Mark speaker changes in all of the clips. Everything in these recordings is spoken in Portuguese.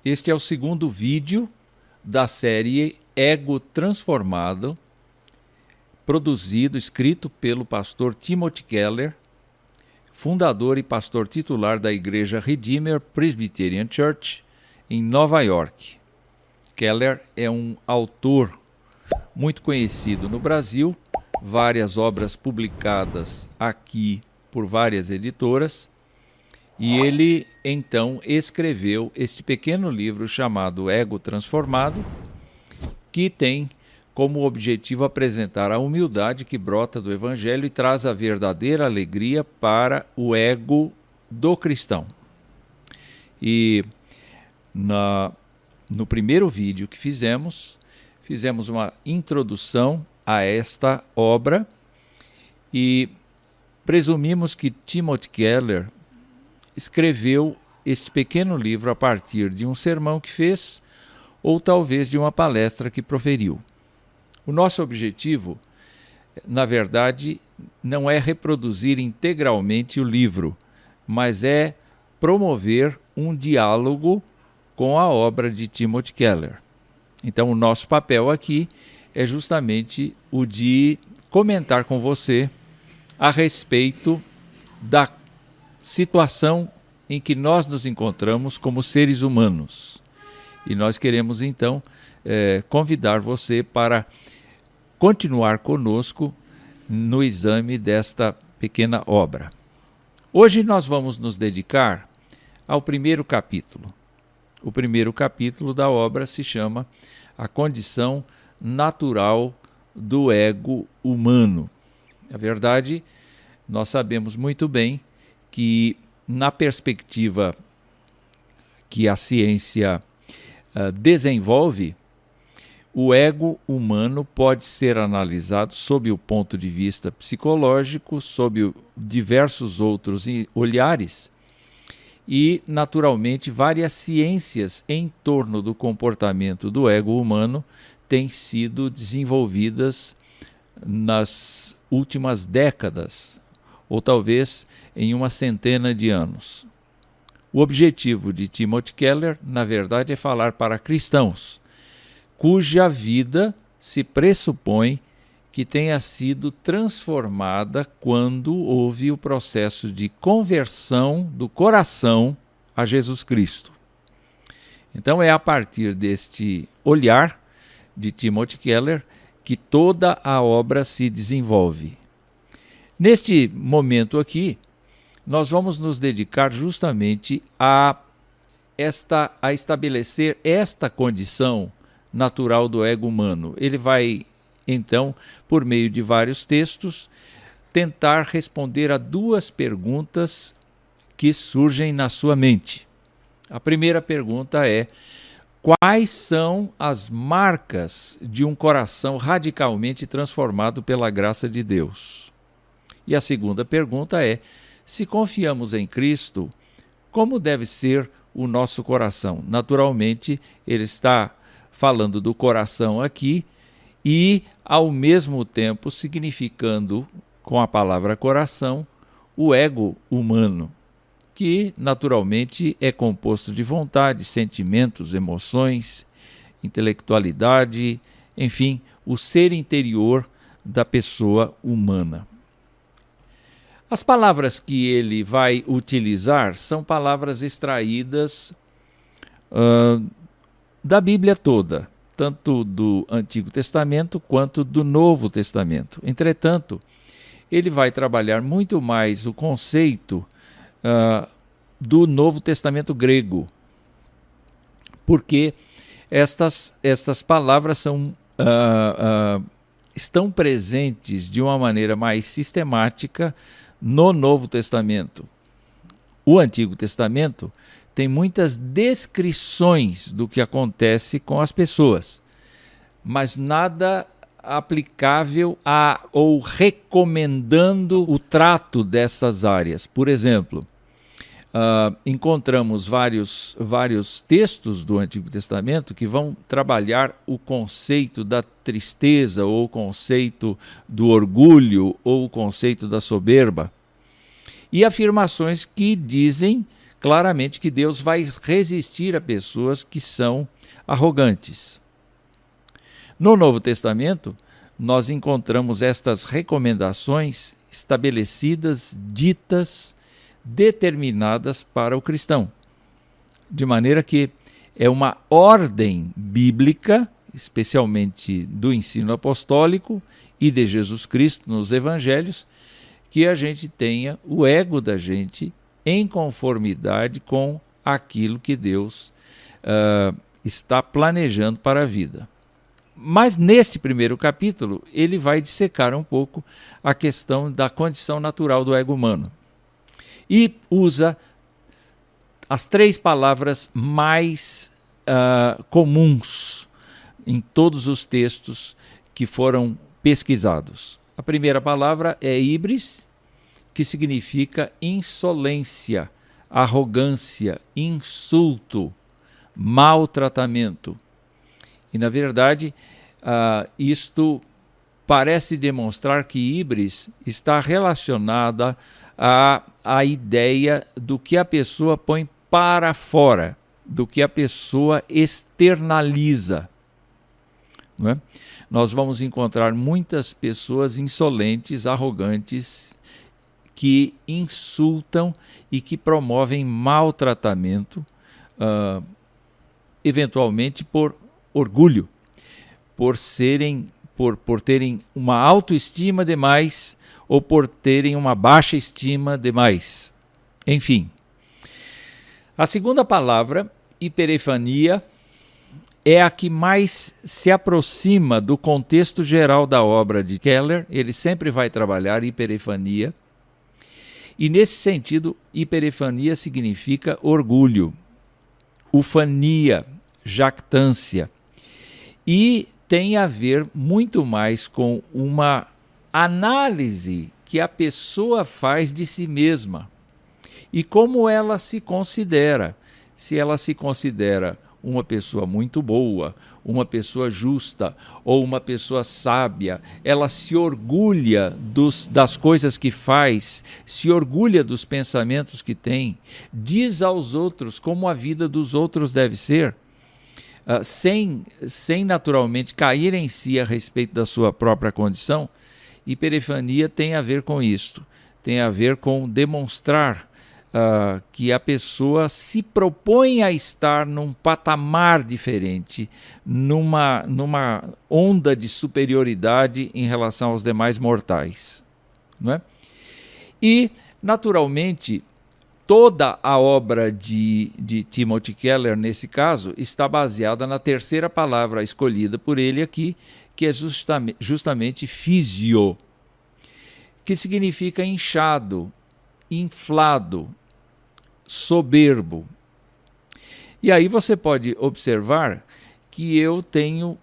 Speaker 1: Este é o segundo vídeo da série Ego Transformado, produzido, escrito pelo pastor Timothy Keller, fundador e pastor titular da Igreja Redeemer Presbyterian Church, em Nova York. Keller é um autor muito conhecido no Brasil, várias obras publicadas aqui por várias editoras, e ele então escreveu este pequeno livro chamado Ego Transformado, que tem como objetivo apresentar a humildade que brota do Evangelho e traz a verdadeira alegria para o ego do cristão. E no primeiro vídeo que fizemos uma introdução a esta obra e presumimos que Timothy Keller escreveu este pequeno livro a partir de um sermão que fez ou talvez de uma palestra que proferiu. O nosso objetivo, na verdade, não é reproduzir integralmente o livro, mas é promover um diálogo com a obra de Timothy Keller. Então, o nosso papel aqui é justamente o de comentar com você a respeito da situação em que nós nos encontramos como seres humanos. E nós queremos, então, convidar você para continuar conosco no exame desta pequena obra. Hoje nós vamos nos dedicar ao primeiro capítulo. O primeiro capítulo da obra se chama A Condição Natural do Ego Humano. Na verdade, nós sabemos muito bem que, na perspectiva que a ciência desenvolve, o ego humano pode ser analisado sob o ponto de vista psicológico, sob diversos outros olhares, e, naturalmente, várias ciências em torno do comportamento do ego humano têm sido desenvolvidas nas últimas décadas, ou talvez em uma centena de anos. O objetivo de Timothy Keller, na verdade, é falar para cristãos, cuja vida se pressupõe que tenha sido transformada quando houve o processo de conversão do coração a Jesus Cristo. Então é a partir deste olhar de Timothy Keller que toda a obra se desenvolve. Neste momento aqui, nós vamos nos dedicar justamente a estabelecer esta condição natural do ego humano. Ele vai, então, por meio de vários textos, tentar responder a duas perguntas que surgem na sua mente. A primeira pergunta é: quais são as marcas de um coração radicalmente transformado pela graça de Deus? E a segunda pergunta é: se confiamos em Cristo, como deve ser o nosso coração? Naturalmente, ele está falando do coração aqui e, ao mesmo tempo, significando, com a palavra coração, o ego humano, que, naturalmente, é composto de vontade, sentimentos, emoções, intelectualidade, enfim, o ser interior da pessoa humana. As palavras que ele vai utilizar são palavras extraídas da Bíblia toda, tanto do Antigo Testamento quanto do Novo Testamento. Entretanto, ele vai trabalhar muito mais o conceito do Novo Testamento grego, porque estas palavras estão presentes de uma maneira mais sistemática no Novo Testamento. O Antigo Testamento tem muitas descrições do que acontece com as pessoas, mas nada aplicável ou recomendando o trato dessas áreas. Por exemplo, encontramos vários textos do Antigo Testamento que vão trabalhar o conceito da tristeza, ou o conceito do orgulho, ou o conceito da soberba, e afirmações que dizem claramente que Deus vai resistir a pessoas que são arrogantes. No Novo Testamento, nós encontramos estas recomendações estabelecidas, ditas, determinadas para o cristão. De maneira que é uma ordem bíblica, especialmente do ensino apostólico e de Jesus Cristo nos evangelhos, que a gente tenha o ego da gente em conformidade com aquilo que Deus está planejando para a vida. Mas neste primeiro capítulo, ele vai dissecar um pouco a questão da condição natural do ego humano. E usa as 3 palavras mais comuns em todos os textos que foram pesquisados. A primeira palavra é híbris, que significa insolência, arrogância, insulto, maltratamento. E, na verdade, isto parece demonstrar que híbris está relacionada à ideia do que a pessoa põe para fora, do que a pessoa externaliza. Não é? Nós vamos encontrar muitas pessoas insolentes, arrogantes, que insultam e que promovem maltratamento, eventualmente por orgulho, por terem uma autoestima demais ou por terem uma baixa estima demais. Enfim. A segunda palavra, hiperefania, é a que mais se aproxima do contexto geral da obra de Keller. Ele sempre vai trabalhar hiperefania. E nesse sentido, hiperefania significa orgulho, ufania, jactância. E tem a ver muito mais com uma análise que a pessoa faz de si mesma e como ela se considera. Se ela se considera uma pessoa muito boa, uma pessoa justa ou uma pessoa sábia, ela se orgulha das coisas que faz, se orgulha dos pensamentos que tem, diz aos outros como a vida dos outros deve ser, sem naturalmente cair em si a respeito da sua própria condição. Hiperefania tem a ver com isto, tem a ver com demonstrar que a pessoa se propõe a estar num patamar diferente, numa onda de superioridade em relação aos demais mortais. Não é? E, naturalmente, toda a obra de Timothy Keller, nesse caso, está baseada na terceira palavra escolhida por ele aqui, que é justamente physio, que significa inchado, inflado, soberbo. E aí você pode observar que eu tenho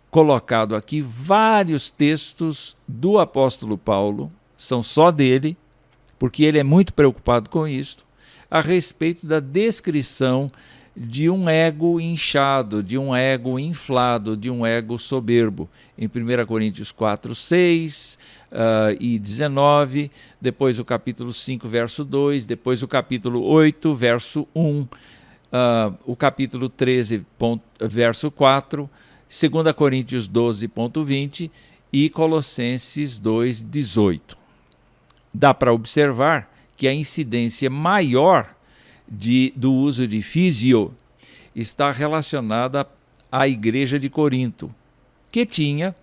Speaker 1: colocado aqui vários textos do apóstolo Paulo, são só dele, porque ele é muito preocupado com isso, a respeito da descrição de um ego inchado, de um ego inflado, de um ego soberbo. Em 1 Coríntios 4, 6 e 19, depois o capítulo 5, verso 2, depois o capítulo 8, verso 1, o capítulo 13, verso 4, 2 Coríntios 12.20 e Colossenses 2:18. Dá para observar que a incidência maior do uso de physio está relacionada à igreja de Corinto, que tinha,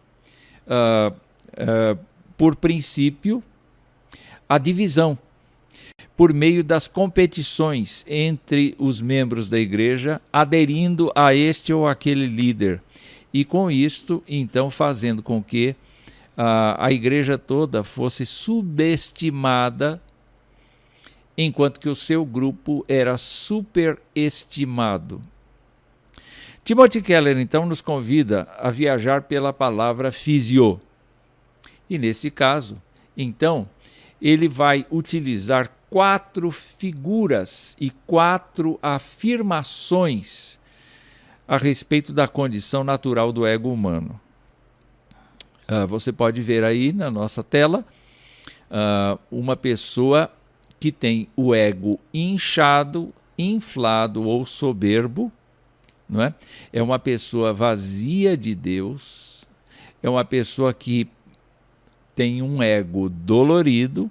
Speaker 1: por princípio, a divisão por meio das competições entre os membros da igreja, aderindo a este ou aquele líder. E com isto, então, fazendo com que a igreja toda fosse subestimada, enquanto que o seu grupo era superestimado. Timothy Keller, então, nos convida a viajar pela palavra physio. E nesse caso, então, ele vai utilizar 4 figuras e 4 afirmações a respeito da condição natural do ego humano. Você pode ver aí na nossa tela uma pessoa que tem o ego inchado, inflado ou soberbo, não é? É uma pessoa vazia de Deus, é uma pessoa que tem um ego dolorido,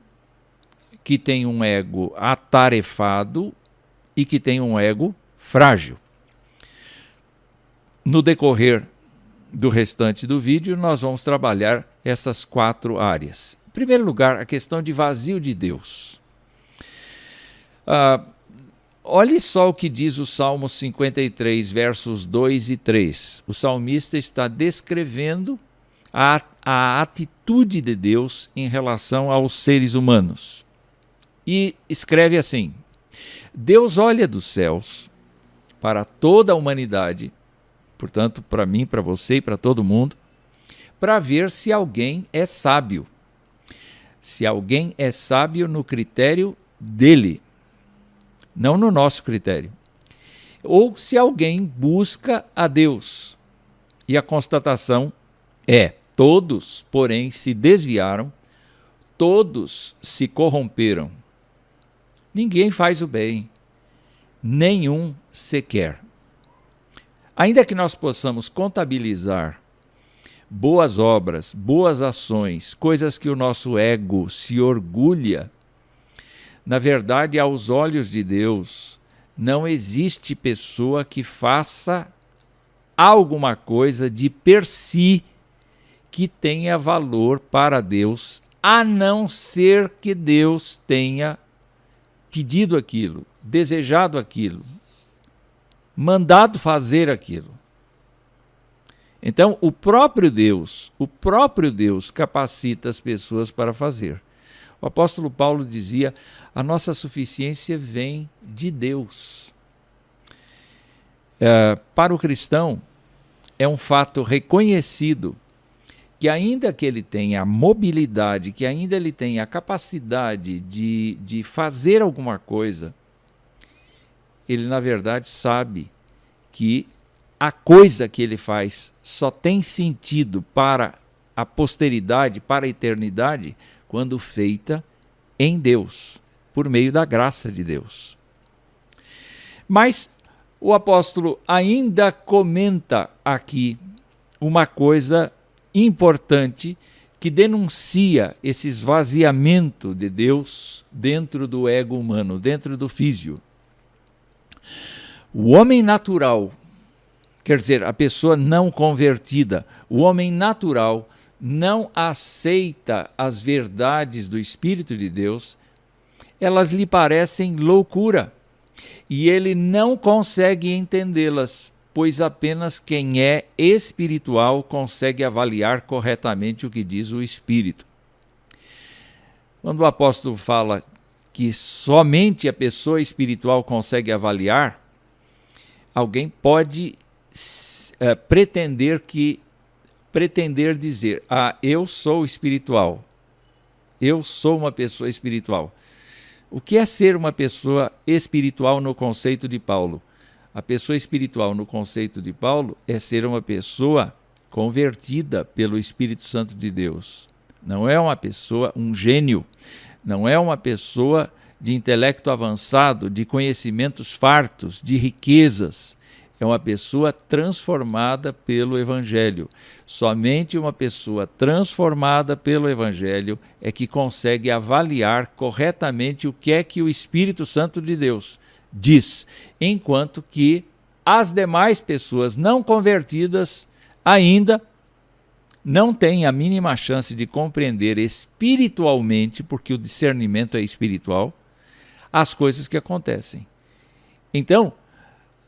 Speaker 1: que tem um ego atarefado e que tem um ego frágil. No decorrer do restante do vídeo, nós vamos trabalhar essas 4 áreas. Em primeiro lugar, a questão de vazio de Deus. Olhe só o que diz o Salmo 53, versos 2 e 3. O salmista está descrevendo a atitude de Deus em relação aos seres humanos. E escreve assim: Deus olha dos céus para toda a humanidade, portanto, para mim, para você e para todo mundo, para ver se alguém é sábio. Se alguém é sábio no critério dele, não no nosso critério. Ou se alguém busca a Deus. E a constatação é: todos, porém, se desviaram, todos se corromperam. Ninguém faz o bem, nenhum sequer. Ainda que nós possamos contabilizar boas obras, boas ações, coisas que o nosso ego se orgulha, na verdade, aos olhos de Deus, não existe pessoa que faça alguma coisa de per si que tenha valor para Deus, a não ser que Deus tenha pedido aquilo, desejado aquilo, mandado fazer aquilo. Então, o próprio Deus capacita as pessoas para fazer. O apóstolo Paulo dizia: a nossa suficiência vem de Deus. Para o cristão, é um fato reconhecido que ainda que ele tenha a mobilidade, que ainda ele tenha a capacidade de fazer alguma coisa, ele na verdade sabe que a coisa que ele faz só tem sentido para a posteridade, para a eternidade, quando feita em Deus, por meio da graça de Deus. Mas o apóstolo ainda comenta aqui uma coisa importante que denuncia esse esvaziamento de Deus dentro do ego humano, dentro do físio. O homem natural, quer dizer, a pessoa não convertida, o homem natural não aceita as verdades do Espírito de Deus, elas lhe parecem loucura e ele não consegue entendê-las, pois apenas quem é espiritual consegue avaliar corretamente o que diz o Espírito. Quando o apóstolo fala que somente a pessoa espiritual consegue avaliar, alguém pode pretender dizer: eu sou espiritual, eu sou uma pessoa espiritual. O que é ser uma pessoa espiritual no conceito de Paulo? A pessoa espiritual no conceito de Paulo é ser uma pessoa convertida pelo Espírito Santo de Deus. Não é uma pessoa, um gênio, não é uma pessoa de intelecto avançado, de conhecimentos fartos, de riquezas. É uma pessoa transformada pelo Evangelho. Somente uma pessoa transformada pelo Evangelho é que consegue avaliar corretamente o que é que o Espírito Santo de Deus diz, enquanto que as demais pessoas não convertidas ainda não têm a mínima chance de compreender espiritualmente, porque o discernimento é espiritual, as coisas que acontecem. Então,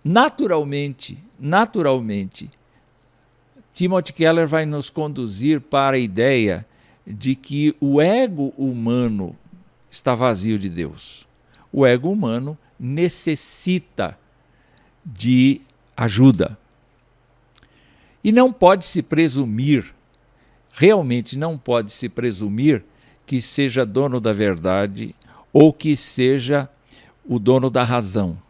Speaker 1: naturalmente, Timothy Keller vai nos conduzir para a ideia de que o ego humano está vazio de Deus. O ego humano necessita de ajuda. E não pode se presumir, realmente não pode se presumir que seja dono da verdade ou que seja o dono da razão.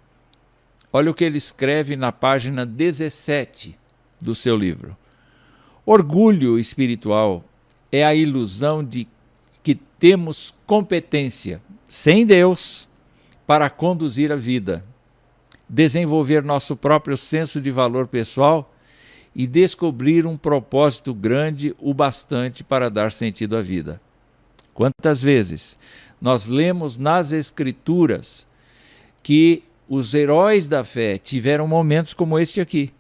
Speaker 1: Olha o que ele escreve na página 17 do seu livro. Orgulho espiritual é a ilusão de que temos competência, sem Deus, para conduzir a vida, desenvolver nosso próprio senso de valor pessoal e descobrir um propósito grande o bastante para dar sentido à vida. Quantas vezes nós lemos nas Escrituras que os heróis da fé tiveram momentos como este aqui,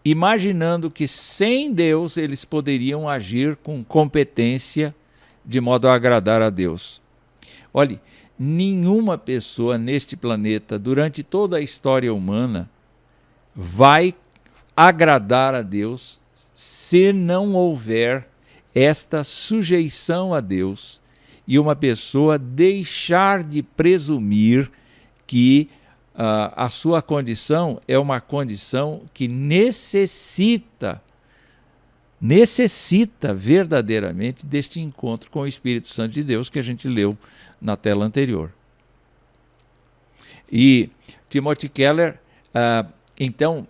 Speaker 1: imaginando que sem Deus eles poderiam agir com competência de modo a agradar a Deus. Olhe, nenhuma pessoa neste planeta, durante toda a história humana, vai agradar a Deus se não houver esta sujeição a Deus e uma pessoa deixar de presumir que a sua condição é uma condição que necessita verdadeiramente deste encontro com o Espírito Santo de Deus que a gente leu na tela anterior. E Timothy Keller, então,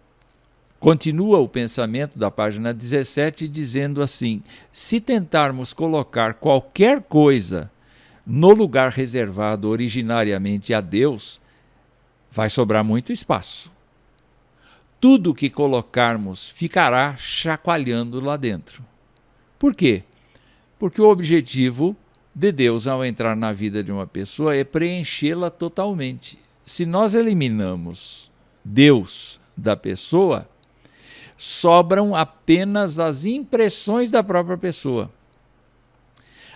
Speaker 1: continua o pensamento da página 17 dizendo assim: se tentarmos colocar qualquer coisa no lugar reservado originariamente a Deus, vai sobrar muito espaço. Tudo que colocarmos ficará chacoalhando lá dentro. Por quê? Porque o objetivo de Deus ao entrar na vida de uma pessoa é preenchê-la totalmente. Se nós eliminamos Deus da pessoa, sobram apenas as impressões da própria pessoa.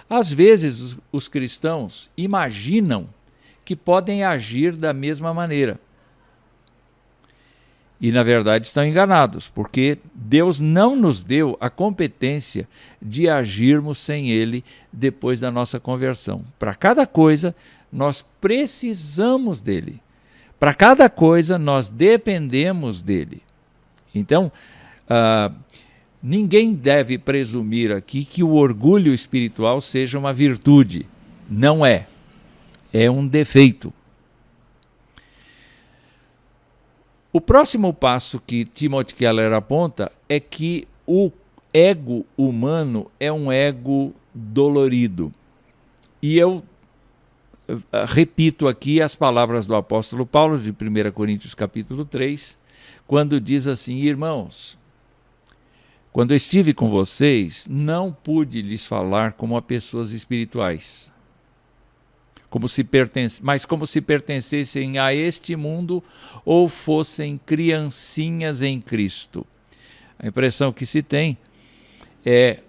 Speaker 1: Às vezes, os cristãos imaginam que podem agir da mesma maneira. E, na verdade, estão enganados, porque Deus não nos deu a competência de agirmos sem Ele depois da nossa conversão. Para cada coisa, nós precisamos dEle. Para cada coisa, nós dependemos dEle. Então, ninguém deve presumir aqui que o orgulho espiritual seja uma virtude. Não é. É um defeito. O próximo passo que Timothy Keller aponta é que o ego humano é um ego dolorido. E eu repito aqui as palavras do apóstolo Paulo, de 1 Coríntios capítulo 3, quando diz assim: irmãos, quando estive com vocês, não pude lhes falar como a pessoas espirituais, mas como se pertencessem a este mundo ou fossem criancinhas em Cristo. A impressão que se tem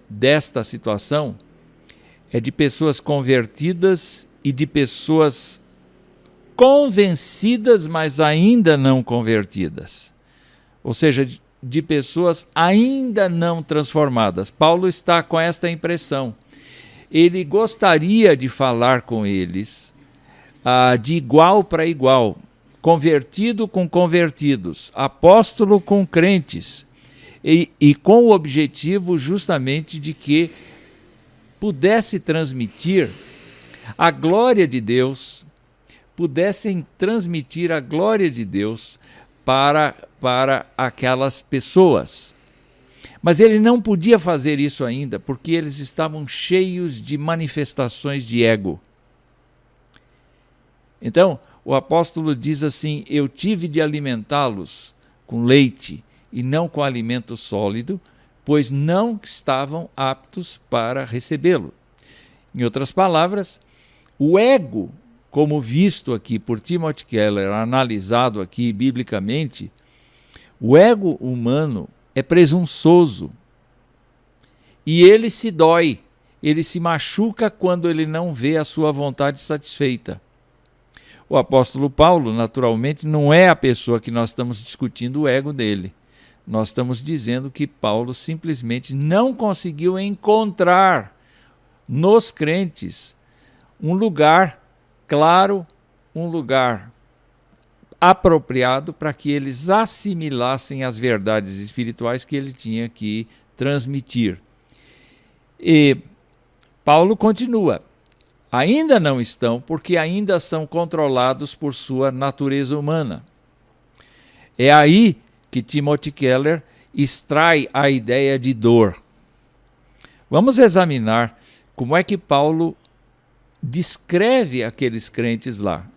Speaker 1: desta situação é de pessoas convertidas e de pessoas convencidas, mas ainda não convertidas. Ou seja, de pessoas ainda não transformadas. Paulo está com esta impressão. Ele gostaria de falar com eles de igual para igual, convertido com convertidos, apóstolo com crentes, e com o objetivo justamente de que pudesse transmitir a glória de Deus, pudessem transmitir a glória de Deus para aquelas pessoas. Mas ele não podia fazer isso ainda, porque eles estavam cheios de manifestações de ego. Então, o apóstolo diz assim: eu tive de alimentá-los com leite e não com alimento sólido, pois não estavam aptos para recebê-lo. Em outras palavras, o ego, como visto aqui por Timothy Keller, analisado aqui biblicamente, o ego humano é presunçoso e ele se dói, ele se machuca quando ele não vê a sua vontade satisfeita. O apóstolo Paulo, naturalmente, não é a pessoa que nós estamos discutindo o ego dele. Nós estamos dizendo que Paulo simplesmente não conseguiu encontrar nos crentes um lugar claro, um lugar apropriado para que eles assimilassem as verdades espirituais que ele tinha que transmitir. E Paulo continua: ainda não estão, porque ainda são controlados por sua natureza humana. É aí que Timothy Keller extrai a ideia de dor. Vamos examinar como é que Paulo descreve aqueles crentes lá.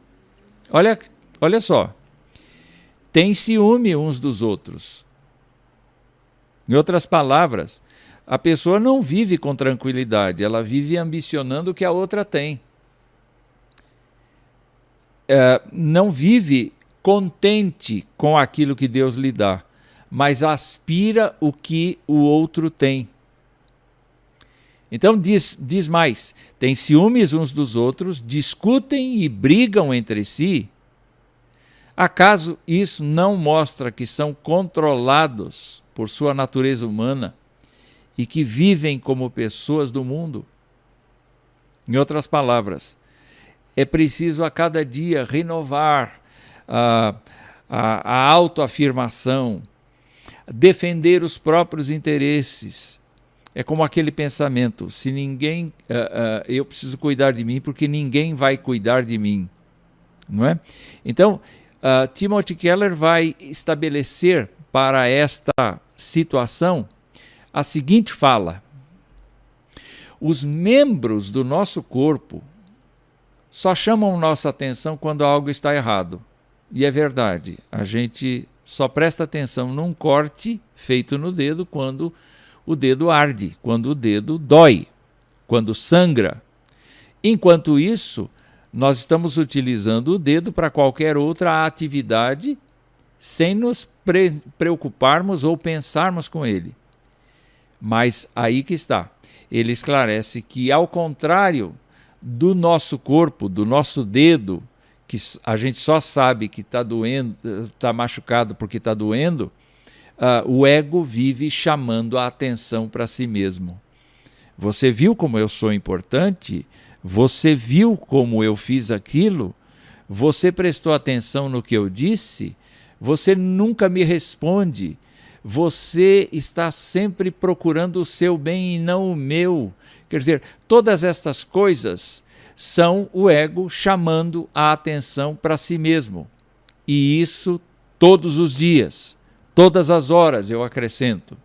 Speaker 1: Olha só. Tem ciúme uns dos outros. Em outras palavras, a pessoa não vive com tranquilidade, ela vive ambicionando o que a outra tem. Não vive contente com aquilo que Deus lhe dá, mas aspira o que o outro tem. Então diz mais, tem ciúmes uns dos outros, discutem e brigam entre si. Acaso isso não mostra que são controlados por sua natureza humana e que vivem como pessoas do mundo? Em outras palavras, é preciso a cada dia renovar a autoafirmação, defender os próprios interesses. É como aquele pensamento, se ninguém, eu preciso cuidar de mim porque ninguém vai cuidar de mim, não é? Então, Timothy Keller vai estabelecer para esta situação a seguinte fala: os membros do nosso corpo só chamam nossa atenção quando algo está errado. E é verdade, a gente só presta atenção num corte feito no dedo quando o dedo arde, quando o dedo dói, quando sangra. Enquanto isso, nós estamos utilizando o dedo para qualquer outra atividade sem nos preocuparmos ou pensarmos com ele. Mas aí que está. Ele esclarece que, ao contrário do nosso corpo, do nosso dedo, que a gente só sabe que está doendo, está machucado porque está doendo, o ego vive chamando a atenção para si mesmo. Você viu como eu sou importante? Você viu como eu fiz aquilo? Você prestou atenção no que eu disse? Você nunca me responde. Você está sempre procurando o seu bem e não o meu. Quer dizer, todas estas coisas são o ego chamando a atenção para si mesmo. E isso todos os dias, todas as horas, eu acrescento.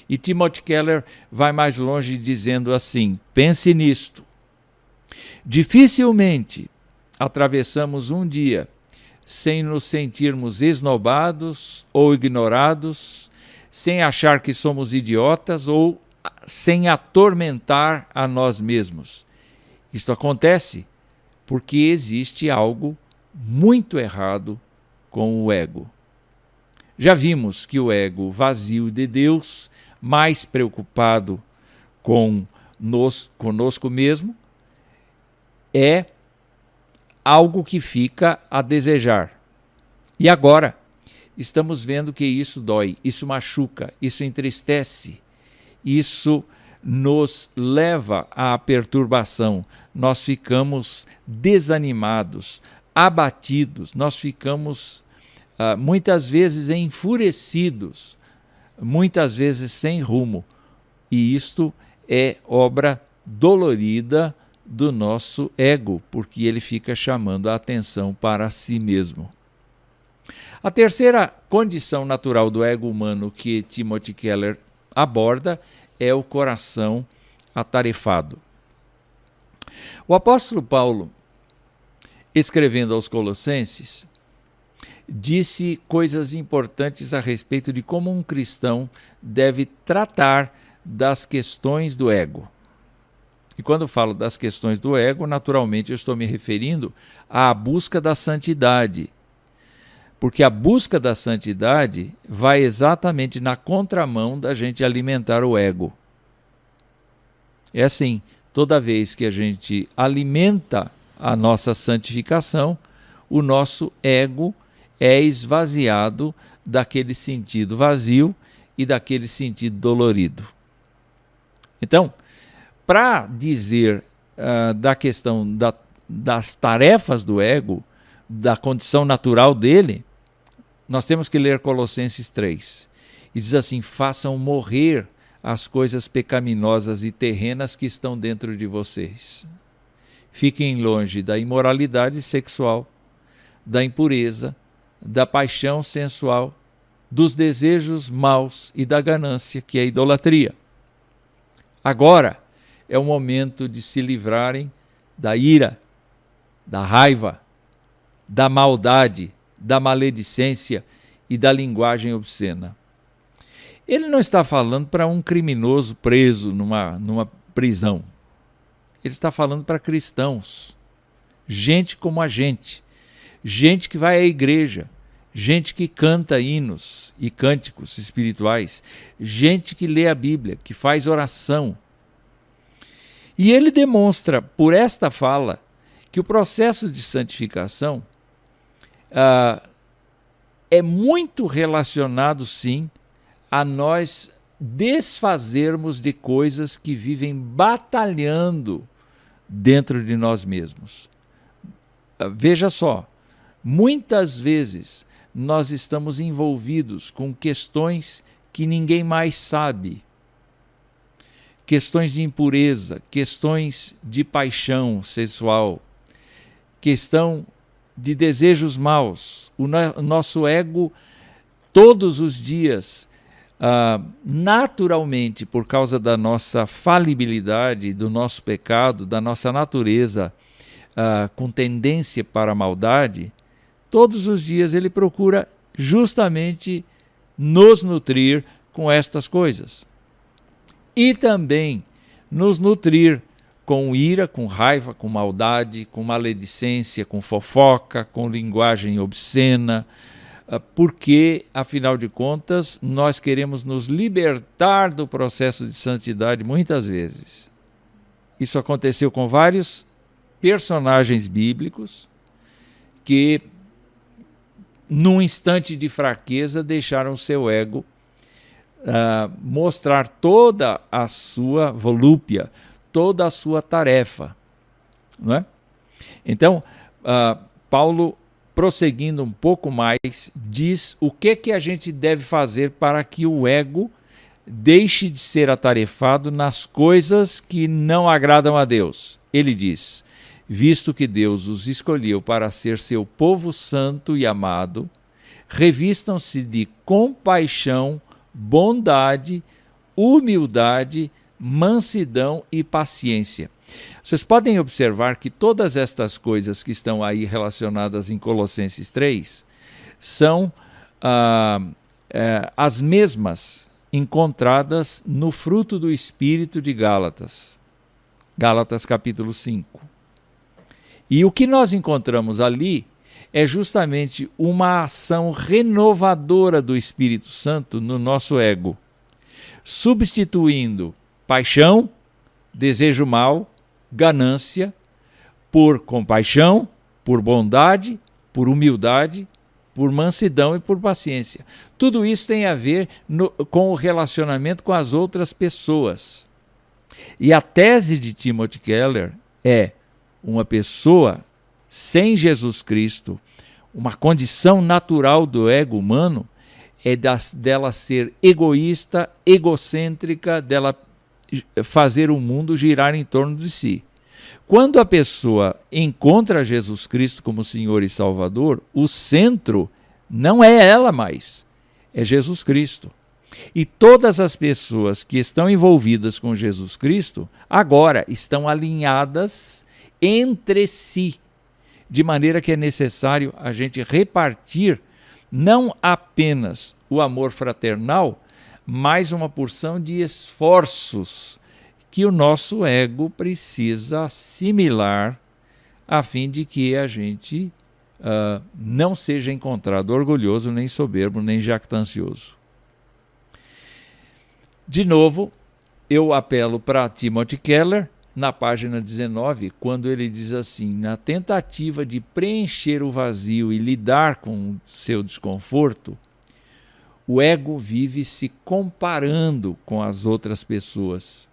Speaker 1: E Timothy Keller vai mais longe dizendo assim: pense nisto. Dificilmente atravessamos um dia sem nos sentirmos esnobados ou ignorados, sem achar que somos idiotas ou sem atormentar a nós mesmos. Isto acontece porque existe algo muito errado com o ego. Já vimos que o ego vazio de Deus, mais preocupado conosco mesmo, é algo que fica a desejar. E agora estamos vendo que isso dói, isso machuca, isso entristece, isso nos leva à perturbação. Nós ficamos desanimados, abatidos, nós ficamos muitas vezes enfurecidos, muitas vezes sem rumo. E isto é obra dolorida do nosso ego, porque ele fica chamando a atenção para si mesmo. A terceira condição natural do ego humano que Timothy Keller aborda é o coração atarefado. O apóstolo Paulo, escrevendo aos Colossenses, disse coisas importantes a respeito de como um cristão deve tratar das questões do ego. E quando falo das questões do ego, naturalmente eu estou me referindo à busca da santidade. Porque a busca da santidade vai exatamente na contramão da gente alimentar o ego. É assim, toda vez que a gente alimenta a nossa santificação, o nosso ego é esvaziado daquele sentido vazio e daquele sentido dolorido. Então, para dizer da questão das tarefas do ego, da condição natural dele, nós temos que ler Colossenses 3. E diz assim: façam morrer as coisas pecaminosas e terrenas que estão dentro de vocês. Fiquem longe da imoralidade sexual, da impureza, da paixão sensual, dos desejos maus e da ganância, que é a idolatria. Agora é o momento de se livrarem da ira, da raiva, da maldade, da maledicência e da linguagem obscena. Ele não está falando para um criminoso preso numa prisão. Ele está falando para cristãos, gente como a gente que vai à igreja, gente que canta hinos e cânticos espirituais, gente que lê a Bíblia, que faz oração. E ele demonstra, por esta fala, que o processo de santificação é muito relacionado, sim, a nós desfazermos de coisas que vivem batalhando dentro de nós mesmos. Veja só, muitas vezes nós estamos envolvidos com questões que ninguém mais sabe. Questões de impureza, questões de paixão sexual, questão de desejos maus. O nosso ego, todos os dias, naturalmente, por causa da nossa falibilidade, do nosso pecado, da nossa natureza com tendência para a maldade, todos os dias ele procura justamente nos nutrir com estas coisas. E também nos nutrir com ira, com raiva, com maldade, com maledicência, com fofoca, com linguagem obscena, porque, afinal de contas, nós queremos nos libertar do processo de santidade muitas vezes. Isso aconteceu com vários personagens bíblicos que, num instante de fraqueza, deixaram seu ego mostrar toda a sua volúpia, toda a sua tarefa, não é? Então, Paulo, prosseguindo um pouco mais, diz o que a gente deve fazer para que o ego deixe de ser atarefado nas coisas que não agradam a Deus. Ele diz: visto que Deus os escolheu para ser seu povo santo e amado, revistam-se de compaixão, bondade, humildade, mansidão e paciência. Vocês podem observar que todas estas coisas que estão aí relacionadas em Colossenses 3 são as mesmas encontradas no fruto do Espírito de Gálatas. Gálatas capítulo 5. E o que nós encontramos ali é justamente uma ação renovadora do Espírito Santo no nosso ego, substituindo paixão, desejo mau, ganância, por compaixão, por bondade, por humildade, por mansidão e por paciência. Tudo isso tem a ver com o relacionamento com as outras pessoas. E a tese de Timothy Keller é: uma pessoa sem Jesus Cristo, uma condição natural do ego humano é dela ser egoísta, egocêntrica, dela fazer o mundo girar em torno de si. Quando a pessoa encontra Jesus Cristo como Senhor e Salvador, o centro não é ela mais, é Jesus Cristo. E todas as pessoas que estão envolvidas com Jesus Cristo agora estão alinhadas entre si, de maneira que é necessário a gente repartir não apenas o amor fraternal, mas uma porção de esforços que o nosso ego precisa assimilar a fim de que a gente não seja encontrado orgulhoso, nem soberbo, nem jactancioso. De novo, eu apelo para Timothy Keller, na página 19, quando ele diz assim: na tentativa de preencher o vazio e lidar com o seu desconforto, o ego vive se comparando com as outras pessoas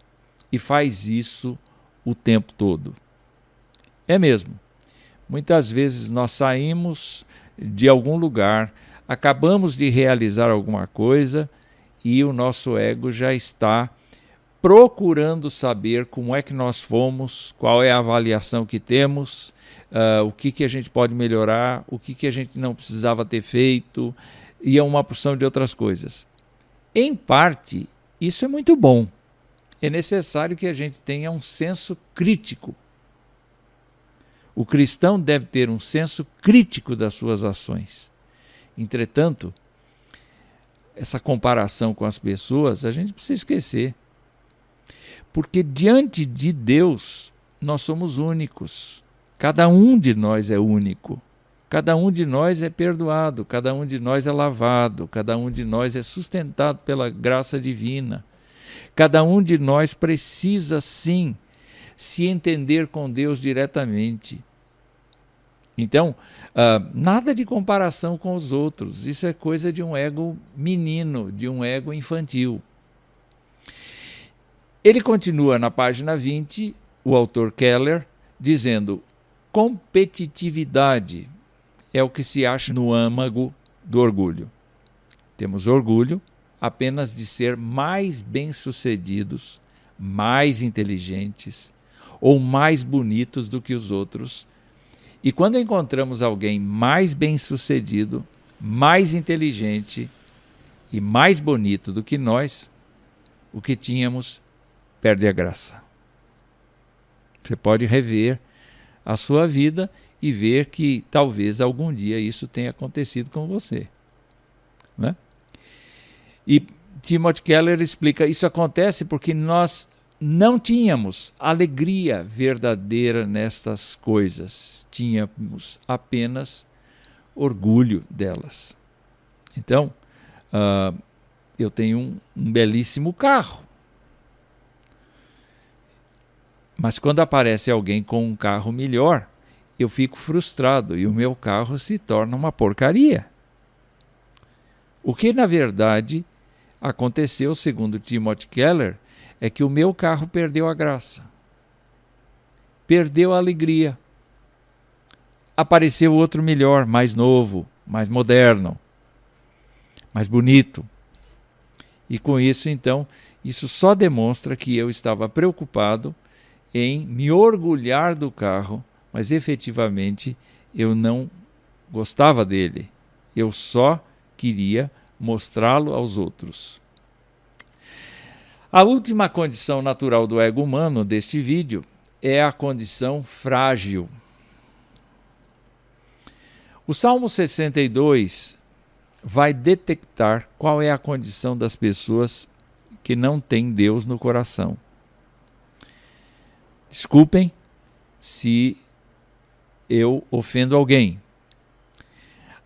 Speaker 1: e faz isso o tempo todo. É mesmo. Muitas vezes nós saímos de algum lugar, acabamos de realizar alguma coisa e o nosso ego já está procurando saber como é que nós fomos, qual é a avaliação que temos, o que a gente pode melhorar, o que a gente não precisava ter feito, e é uma porção de outras coisas. Em parte, isso é muito bom. É necessário que a gente tenha um senso crítico. O cristão deve ter um senso crítico das suas ações. Entretanto, essa comparação com as pessoas, a gente precisa esquecer. Porque diante de Deus, nós somos únicos. Cada um de nós é único. Cada um de nós é perdoado, cada um de nós é lavado, cada um de nós é sustentado pela graça divina. Cada um de nós precisa, sim, se entender com Deus diretamente. Então, nada de comparação com os outros. Isso é coisa de um ego menino, de um ego infantil. Ele continua na página 20, o autor Keller, dizendo: competitividade é o que se acha no âmago do orgulho. Temos orgulho apenas de ser mais bem-sucedidos, mais inteligentes ou mais bonitos do que os outros. E quando encontramos alguém mais bem-sucedido, mais inteligente e mais bonito do que nós, o que tínhamos perde a graça. Você pode rever a sua vida e ver que talvez algum dia isso tenha acontecido com você. Né? E Timothy Keller explica, isso acontece porque nós não tínhamos alegria verdadeira nestas coisas, tínhamos apenas orgulho delas. Então, eu tenho um belíssimo carro, mas quando aparece alguém com um carro melhor, eu fico frustrado e o meu carro se torna uma porcaria. O que, na verdade, aconteceu, segundo Timothy Keller, é que o meu carro perdeu a graça, perdeu a alegria. Apareceu outro melhor, mais novo, mais moderno, mais bonito. E com isso, então, isso só demonstra que eu estava preocupado em me orgulhar do carro, mas efetivamente eu não gostava dele. Eu só queria mostrá-lo aos outros. A última condição natural do ego humano deste vídeo é a condição frágil. O Salmo 62 vai detectar qual é a condição das pessoas que não têm Deus no coração. Desculpem se eu ofendo alguém.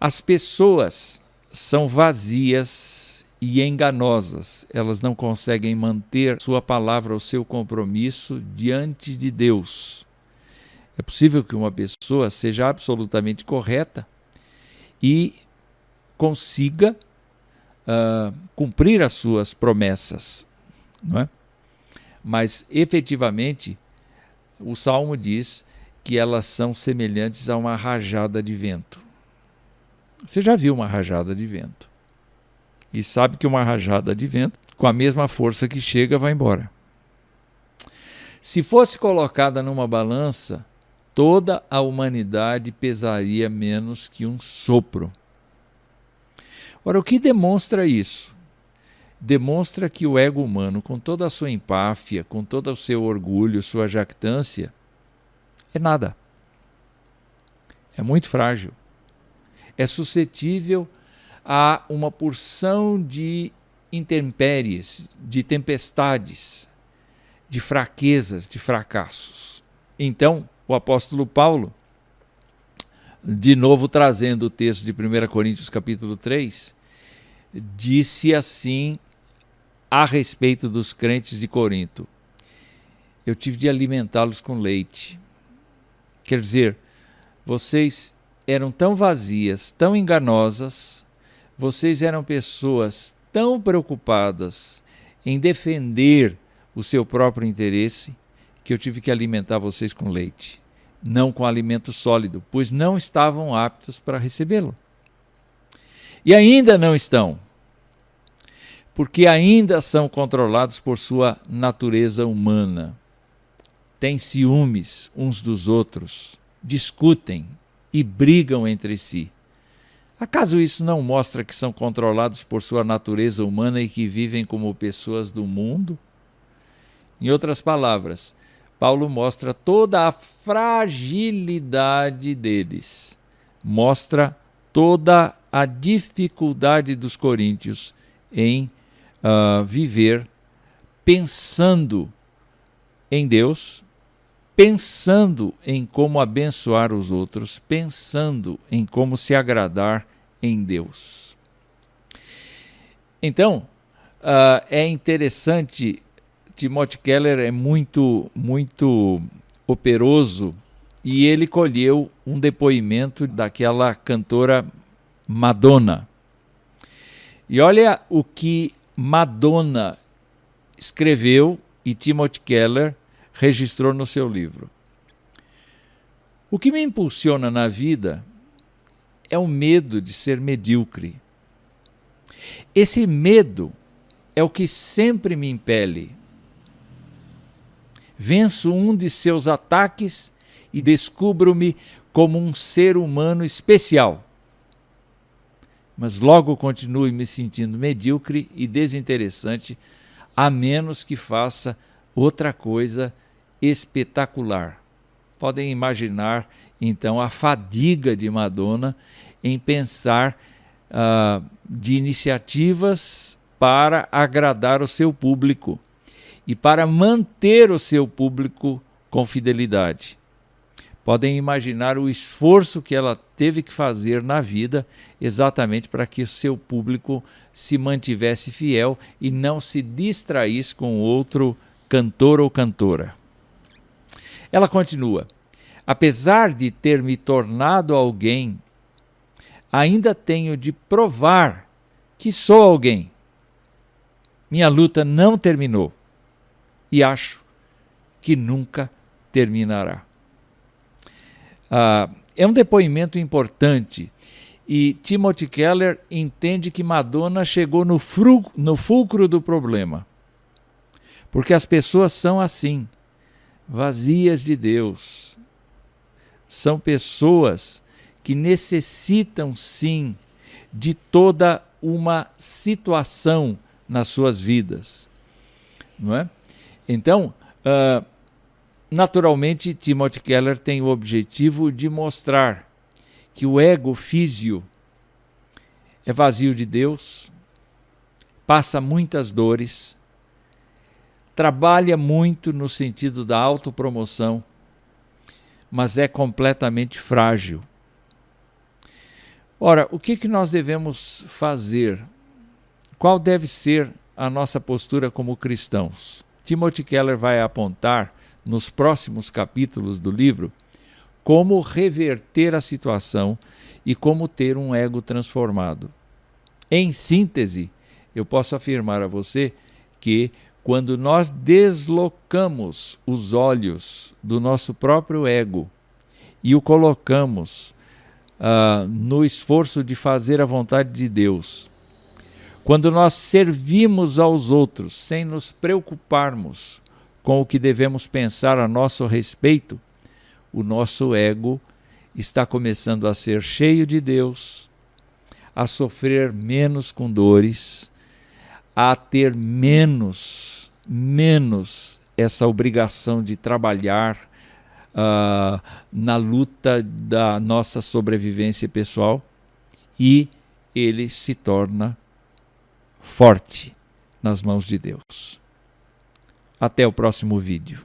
Speaker 1: As pessoas são vazias e enganosas. Elas não conseguem manter sua palavra ou seu compromisso diante de Deus. É possível que uma pessoa seja absolutamente correta e consiga cumprir as suas promessas, não é? Mas, efetivamente, o Salmo diz que elas são semelhantes a uma rajada de vento. Você já viu uma rajada de vento? E sabe que uma rajada de vento, com a mesma força que chega, vai embora. Se fosse colocada numa balança, toda a humanidade pesaria menos que um sopro. Ora, o que demonstra isso? Demonstra que o ego humano, com toda a sua empáfia, com todo o seu orgulho, sua jactância, é nada. É muito frágil. É suscetível a uma porção de intempéries, de tempestades, de fraquezas, de fracassos. Então, o apóstolo Paulo, de novo trazendo o texto de 1 Coríntios capítulo 3, disse assim a respeito dos crentes de Corinto: eu tive de alimentá-los com leite. Quer dizer, vocês eram tão vazias, tão enganosas, vocês eram pessoas tão preocupadas em defender o seu próprio interesse, que eu tive que alimentar vocês com leite, não com alimento sólido, pois não estavam aptos para recebê-lo. E ainda não estão, porque ainda são controlados por sua natureza humana. Têm ciúmes uns dos outros, discutem e brigam entre si. Acaso isso não mostra que são controlados por sua natureza humana e que vivem como pessoas do mundo? Em outras palavras, Paulo mostra toda a fragilidade deles, mostra toda a dificuldade dos coríntios em viver pensando em Deus, pensando em como abençoar os outros, pensando em como se agradar em Deus. Então, é interessante, Timothy Keller é muito operoso, e ele colheu um depoimento daquela cantora Madonna. E olha o que Madonna escreveu e Timothy Keller registrou no seu livro. O que me impulsiona na vida é o medo de ser medíocre. Esse medo é o que sempre me impele. Venço um de seus ataques e descubro-me como um ser humano especial. Mas logo continuo me sentindo medíocre e desinteressante, a menos que faça outra coisa espetacular. Podem imaginar, então, a fadiga de Madonna em pensar de iniciativas para agradar o seu público e para manter o seu público com fidelidade. Podem imaginar o esforço que ela teve que fazer na vida exatamente para que o seu público se mantivesse fiel e não se distraísse com outro cantor ou cantora. Ela continua: apesar de ter me tornado alguém, ainda tenho de provar que sou alguém. Minha luta não terminou e acho que nunca terminará. É um depoimento importante, e Timothy Keller entende que Madonna chegou no fulcro do problema, porque as pessoas são assim, vazias de Deus. São pessoas que necessitam, sim, de toda uma situação nas suas vidas, não é? Então, naturalmente, Timothy Keller tem o objetivo de mostrar que o ego físio é vazio de Deus, passa muitas dores, trabalha muito no sentido da autopromoção, mas é completamente frágil. Ora, o que nós devemos fazer? Qual deve ser a nossa postura como cristãos? Timothy Keller vai apontar nos próximos capítulos do livro como reverter a situação e como ter um ego transformado. Em síntese, eu posso afirmar a você que quando nós deslocamos os olhos do nosso próprio ego e o colocamos no esforço de fazer a vontade de Deus, quando nós servimos aos outros sem nos preocuparmos com o que devemos pensar a nosso respeito, o nosso ego está começando a ser cheio de Deus, a sofrer menos com dores, a ter menos essa obrigação de trabalhar na luta da nossa sobrevivência pessoal, e ele se torna forte nas mãos de Deus. Até o próximo vídeo.